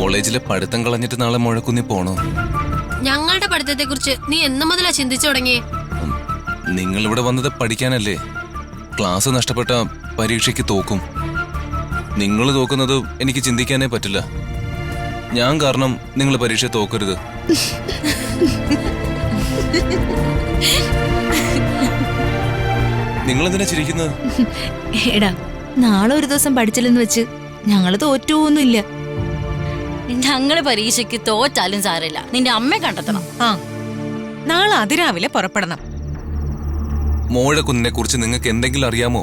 കോളേജിലെ പഠിത്തം കളഞ്ഞിട്ട് നാളെ മുഴക്കുന്നി പോണോ? ഞങ്ങളുടെ പഠിത്തത്തെ കുറിച്ച് നീ എന്നു മുതലാ ചിന്തിച്ചു തുടങ്ങിയേ? നിങ്ങൾ ഇവിടെ വന്നത് പഠിക്കാനല്ലേ? ക്ലാസ് നഷ്ടപ്പെട്ട പരീക്ഷയ്ക്ക് തോക്കും. നിങ്ങൾ തോക്കുന്നത് എനിക്ക് ചിന്തിക്കാനേ പറ്റില്ല. ഞാൻ കാരണം നിങ്ങൾ പരീക്ഷ തോക്കരുത്. നിങ്ങൾ എന്തിനാ ചിരിക്കുന്നത്? എടാ, നാളെ ഒരു ദിവസം പഠിച്ചില്ലെന്ന് വെച്ച് ഞങ്ങള് തോറ്റൊന്നുമില്ല. ഞങ്ങള് പരീക്ഷയ്ക്ക് തോറ്റാലും സാരമില്ല, നിന്റെ അമ്മയെ കണ്ടെത്തണം. നാളെ അതിരാവിലെ പുറപ്പെടണം. മോഴക്കുന്നിനെ കുറിച്ച് നിങ്ങൾക്ക് എന്തെങ്കിലും അറിയാമോ?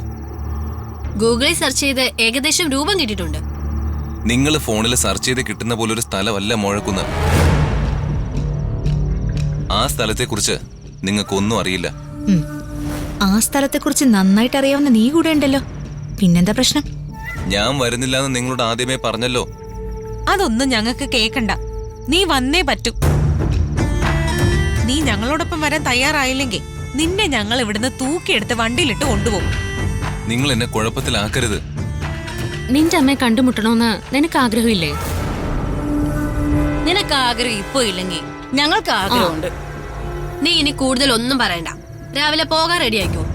ഗൂഗിളിൽ സെർച്ച് ചെയ്ത് ഏകദേശം രൂപം കിട്ടിയിട്ടുണ്ട്. നിങ്ങൾ ഫോണിൽ സെർച്ച് ചെയ്ത് കിട്ടുന്ന പോലൊരു സ്ഥലമല്ല മോഴക്കുന്ന്. ആ സ്ഥലത്തെക്കുറിച്ച് നിങ്ങൾക്കൊന്നും അറിയില്ല. ആ സ്ഥലത്തെക്കുറിച്ച് നന്നായിട്ട് അറിയാവുന്ന നീ കൂടെ ഉണ്ടല്ലോ, പിന്നെന്താ പ്രശ്നം? ഞാൻ വരുന്നില്ലാന്ന് നിങ്ങളോട് ആദ്യമേ പറഞ്ഞല്ലോ. അതൊന്നും ഞങ്ങൾക്ക് കേക്കണ്ട. നീ വന്നേ പറ്റൂ. നീ ഞങ്ങളോടൊപ്പം വരാൻ തയ്യാറായില്ലെങ്കിൽ നിന്നെ ഞങ്ങൾ ഇവിടുന്ന് തൂക്കിയെടുത്ത് വണ്ടിയിലിട്ട് കൊണ്ടുപോകും. നിങ്ങൾ എന്നെ കുഴപ്പത്തിലാക്കരുത്. നിന്റെ അമ്മയെ കണ്ടുമുട്ടണോന്ന് നിനക്ക് ആഗ്രഹമില്ലേ? നിനക്ക് ആഗ്രഹം ഇപ്പൊ ഇല്ലെങ്കിൽ ഞങ്ങൾക്ക് ആഗ്രഹമുണ്ട്. നീ ഇനി കൂടുതൽ ഒന്നും പറയണ്ട. രാവിലെ പോകാൻ റെഡി ആയിക്കോ.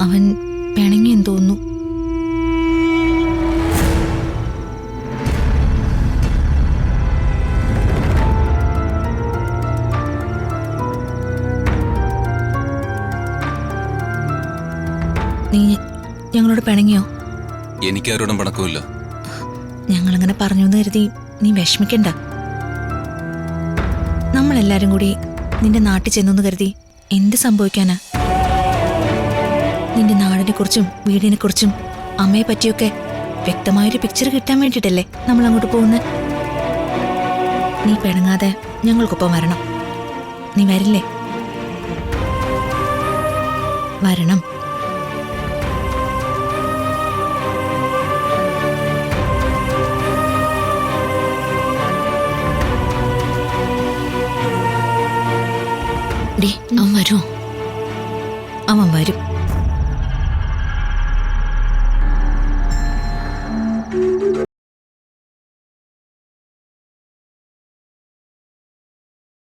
അവൻ പിണങ്ങിയെന്ന് തോന്നുന്നു. നീ ഞങ്ങളോട് പിണങ്ങിയോ? എനിക്കാരോടും പണക്കമില്ല. ഞങ്ങളങ്ങനെ പറഞ്ഞു എന്ന് കരുതി നീ വിഷമിക്കണ്ട. നമ്മളെല്ലാരും കൂടി നിന്റെ നാട്ടിൽ ചെന്നു കരുതി എന്ത് സംഭവിക്കാനാ? നിന്റെ നാടിനെ കുറിച്ചും വീടിനെ കുറിച്ചും അമ്മയെ പറ്റിയൊക്കെ വ്യക്തമായൊരു പിക്ചർ കിട്ടാൻ വേണ്ടിട്ടല്ലേ നമ്മൾ അങ്ങോട്ട് പോകുന്നത്. നീ പിണങ്ങാതെ ഞങ്ങൾക്കൊപ്പം വരണം. നീ വരില്ലേ? വരണം. അവൻ വരുമോ? അവൻ വരും.